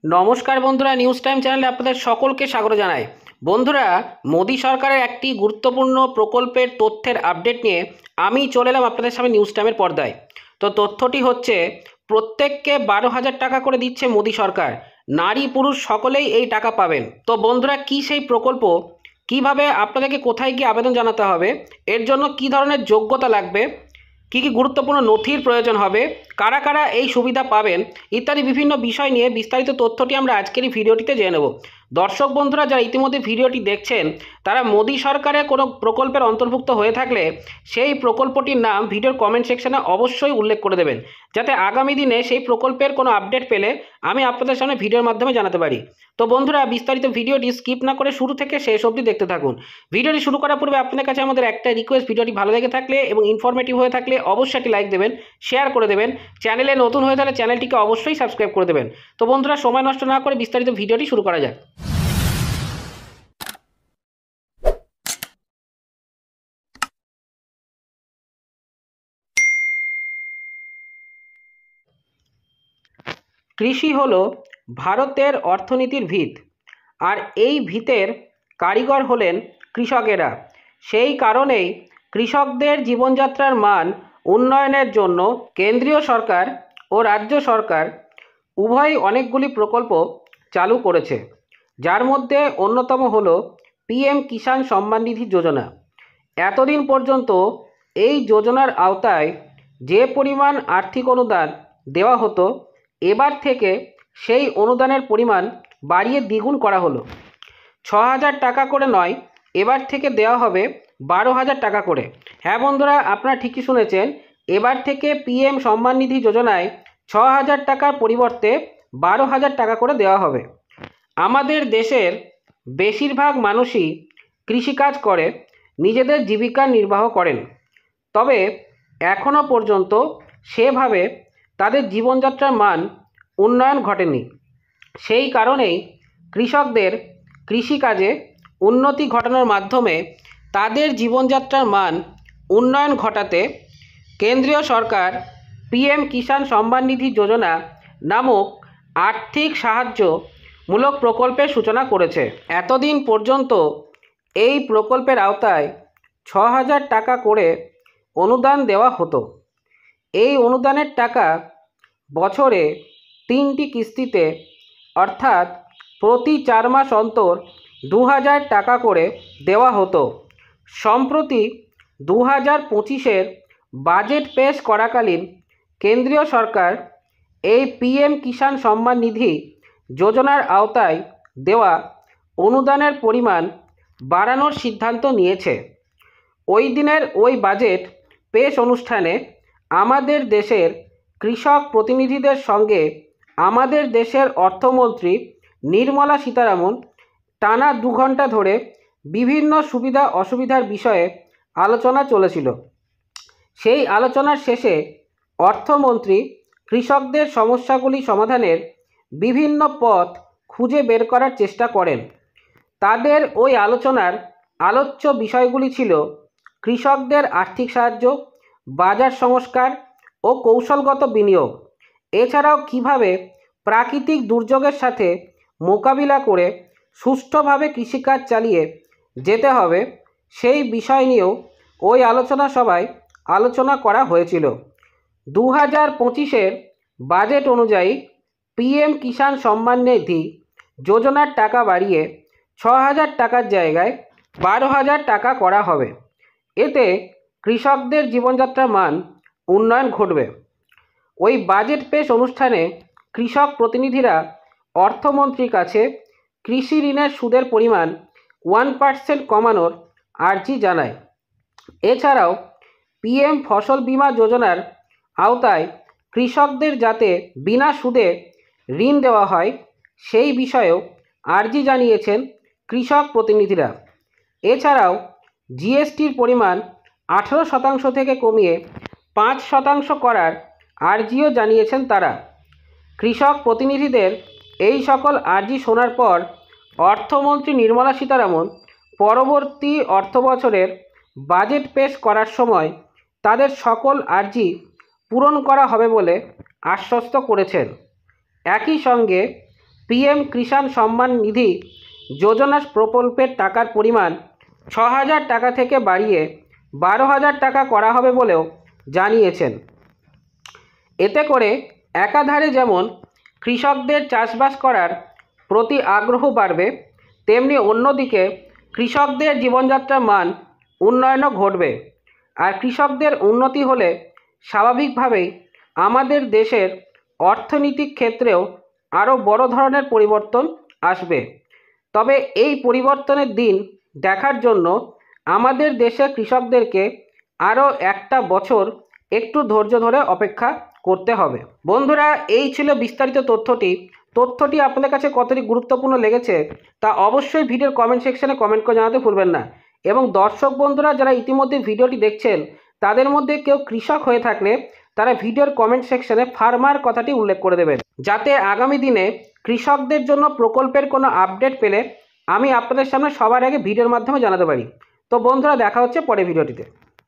নমস্কার বন্ধুরা, news time চ্যানেলে আপনাদের সকলকে স্বাগত জানাই। বন্ধুরা, মোদী সরকারের একটি গুরুত্বপূর্ণ প্রকল্পের তথ্যের আপডেট নিয়ে আমি চলে এলাম আপনাদের সামনে নিউজ টাইমের পর্দায়। তো তথ্যটি হচ্ছে, প্রত্যেককে 12,000 টাকা করে দিচ্ছে মোদী সরকার। নারী পুরুষ সকলেই এই টাকা পাবেন। তো বন্ধুরা, কি সেই প্রকল্প, কিভাবে আপনাদেরকে কোথায় গিয়ে আবেদন জানাতে হবে, এর জন্য কি ধরনের যোগ্যতা লাগবে, কী কী গুরুত্বপূর্ণ নথির প্রয়োজন হবে, কারা কারা এই সুবিধা পাবেন ইত্যাদি বিভিন্ন বিষয় নিয়ে বিস্তারিত তথ্যটি আমরা আজকের এই ভিডিওটিতে জেনে নেব। দর্শক বন্ধুরা, যারা ইতিমধ্যে ভিডিওটি দেখছেন তারা মোদী সরকারের কোনো প্রকল্পের অন্তর্ভুক্ত হয়ে থাকলে সেই প্রকল্পটির নাম ভিডিওর কমেন্ট সেকশনে অবশ্যই উল্লেখ করে দেবেন, যাতে আগামী দিনে সেই প্রকল্পের কোনো আপডেট পেলে আমি আপনাদের সামনে ভিডিওর মাধ্যমে জানাতে পারি। তো বন্ধুরা, বিস্তারিত ভিডিওটি স্কিপ না করে শুরু থেকে শেষ অবধি দেখতে থাকুন। ভিডিওটি শুরু করার পূর্বে আপনাদের কাছে আমাদের একটা রিকোয়েস্ট, ভিডিওটি ভালো লেগে থাকলে এবং ইনফরমেটিভ হয়ে থাকলে অবশ্যই একটি লাইক দেবেন, শেয়ার করে দেবেন। চ্যানেলে নতুন হয়ে থাকলে চ্যানেলটিকে অবশ্যই সাবস্ক্রাইব করে দেবেন। তো বন্ধুরা, সময় নষ্ট না করে বিস্তারিত ভিডিওটি শুরু করা যাক। কৃষি হলো ভারতের অর্থনীতির ভিত, আর এই ভিতের কারিগর হলেন কৃষকেরা। সেই কারণেই কৃষকদের জীবনযাত্রার মান উন্নয়নের জন্য কেন্দ্রীয় সরকার ও রাজ্য সরকার উভয়ই অনেকগুলি প্রকল্প চালু করেছে, যার মধ্যে অন্যতম হল পিএম কিষাণ সম্মান নিধি যোজনা। এতদিন পর্যন্ত এই যোজনার আওতায় যে পরিমাণ আর্থিক অনুদান দেওয়া হতো, এবার থেকে সেই অনুদানের পরিমাণ বাড়িয়ে দ্বিগুণ করা হলো। 6,000 টাকা করে নয়, এবার থেকে দেওয়া হবে 12,000 টাকা করে। হ্যাঁ বন্ধুরা, আপনারা ঠিকই শুনেছেন, এবার থেকে পিএম সম্মান নিধি যোজনায় 6,000 টাকার পরিবর্তে 12,000 টাকা করে দেওয়া হবে। আমাদের দেশের বেশিরভাগ মানুষই কৃষিকাজ করে নিজেদের জীবিকা নির্বাহ করেন, তবে এখনও পর্যন্ত সেভাবে তাদের জীবনযাত্রার মান উন্নয়ন ঘটেনি। সেই কারণেই কৃষকদের কৃষিকাজে উন্নতি ঘটানোর মাধ্যমে তাদের জীবনযাত্রার মান উন্নয়ন ঘটাতে কেন্দ্রীয় সরকার পিএম কিষাণ সম্মান নিধি যোজনা নামক আর্থিক সাহায্যমূলক প্রকল্পের সূচনা করেছে। এতদিন পর্যন্ত এই প্রকল্পের আওতায় 6,000 টাকা করে অনুদান দেওয়া হতো। এই অনুদানের টাকা বছরে 3টি কিস্তিতে, অর্থাৎ প্রতি 4 মাস অন্তর 2,000 টাকা করে দেওয়া হতো। সম্প্রতি 2025-এর বাজেট পেশ করাকালীন কেন্দ্রীয় সরকার এই পিএম কিষাণ সম্মান নিধি যোজনার আওতায় দেওয়া অনুদানের পরিমাণ বাড়ানোর সিদ্ধান্ত নিয়েছে। ওই দিনের ওই বাজেট পেশ অনুষ্ঠানে আমাদের দেশের কৃষক প্রতিনিধিদের সঙ্গে আমাদের দেশের অর্থমন্ত্রী নির্মলা সীতারামন টানা 2 ঘন্টা ধরে বিভিন্ন সুবিধা অসুবিধার বিষয়ে আলোচনা চলেছিল। সেই আলোচনার শেষে অর্থমন্ত্রী কৃষকদের সমস্যাগুলি সমাধানের বিভিন্ন পথ খুঁজে বের করার চেষ্টা করেন। তাদের ওই আলোচনার আলোচ্য বিষয়গুলি ছিল কৃষকদের আর্থিক সাহায্য, বাজার সংস্কার ও কৌশলগত বিনিয়োগ, এছাড়াও কিভাবে প্রাকৃতিক দুর্যোগের সাথে মোকাবিলা করে সুষ্ঠুভাবে কৃষিকাজ চালিয়ে যেতে হবে, সেই বিষয় নিয়েও ওই আলোচনা সভায় আলোচনা করা হয়েছিল। 2025-এর বাজেট অনুযায়ী পিএম কিষাণ সম্মান নিধি যোজনার টাকা বাড়িয়ে 6,000 টাকার জায়গায় 12,000 টাকা করা হবে। এতে কৃষকদের জীবনযাত্রার মান উন্নয়ন ঘটবে। ওই বাজেট পেশ অনুষ্ঠানে কৃষক প্রতিনিধিরা অর্থমন্ত্রীর কাছে কৃষি ঋণের সুদের পরিমাণ 1% কমানোর আর্জি জানায়। এছাড়াও পিএম ফসল বীমা যোজনার আওতায় কৃষকদের যাতে বিনা সুদে ঋণ দেওয়া হয়, সেই বিষয়েও আর্জি জানিয়েছেন কৃষক প্রতিনিধিরা। এছাড়াও জিএসটির পরিমাণ 18% থেকে কমিয়ে 5% করার আর্জিও জানিয়েছেন তারা। কৃষক প্রতিনিধিদের এই সকল আর্জি শোনার পর অর্থমন্ত্রী নির্মলা সীতারামন পরবর্তী অর্থবছরের বাজেট পেশ করার সময় তাদের সকল আর্জি পূরণ করা হবে বলে আশ্বস্ত করেছেন। একই সঙ্গে পিএম কিষাণ সম্মান নিধি যোজনা প্রকল্পের টাকার পরিমাণ 6,000 টাকা থেকে বাড়িয়ে 12,000 টাকা করা হবে বলেও জানিয়েছেন। এতে করে একাধারে যেমন কৃষকদের চাষবাস করার প্রতি আগ্রহ বাড়বে, তেমনি অন্যদিকে কৃষকদের জীবনযাত্রার মান উন্নয়নও ঘটবে। আর কৃষকদের উন্নতি হলে স্বাভাবিকভাবেই আমাদের দেশের অর্থনৈতিক ক্ষেত্রেও আরও বড় ধরনের পরিবর্তন আসবে। তবে এই পরিবর্তনের দিন দেখার জন্য আমাদের দেশের কৃষকদেরকে আরও একটা বছর একটু ধৈর্য ধরে অপেক্ষা করতে হবে। বন্ধুরা, এই ছিল বিস্তারিত তথ্যটি আপনাদের কাছে কতটি গুরুত্বপূর্ণ লেগেছে তা অবশ্যই ভিডিওর কমেন্ট সেকশনে কমেন্ট করে জানাতে ভুলবেন না। এবং দর্শক বন্ধুরা যারা ইতিমধ্যে ভিডিওটি দেখছেন তাদের মধ্যে কেউ কৃষক হয়ে থাকলে তারা ভিডিওর কমেন্ট সেকশনে ফার্মার কথাটি উল্লেখ করে দেবেন, যাতে আগামী দিনে কৃষকদের জন্য প্রকল্পের কোনো আপডেট পেলে আমি আপনাদের সামনে সবার আগে ভিডিওর মাধ্যমে জানাতে পারি। তো বন্ধুরা, দেখা হচ্ছে পরের ভিডিওটিতে।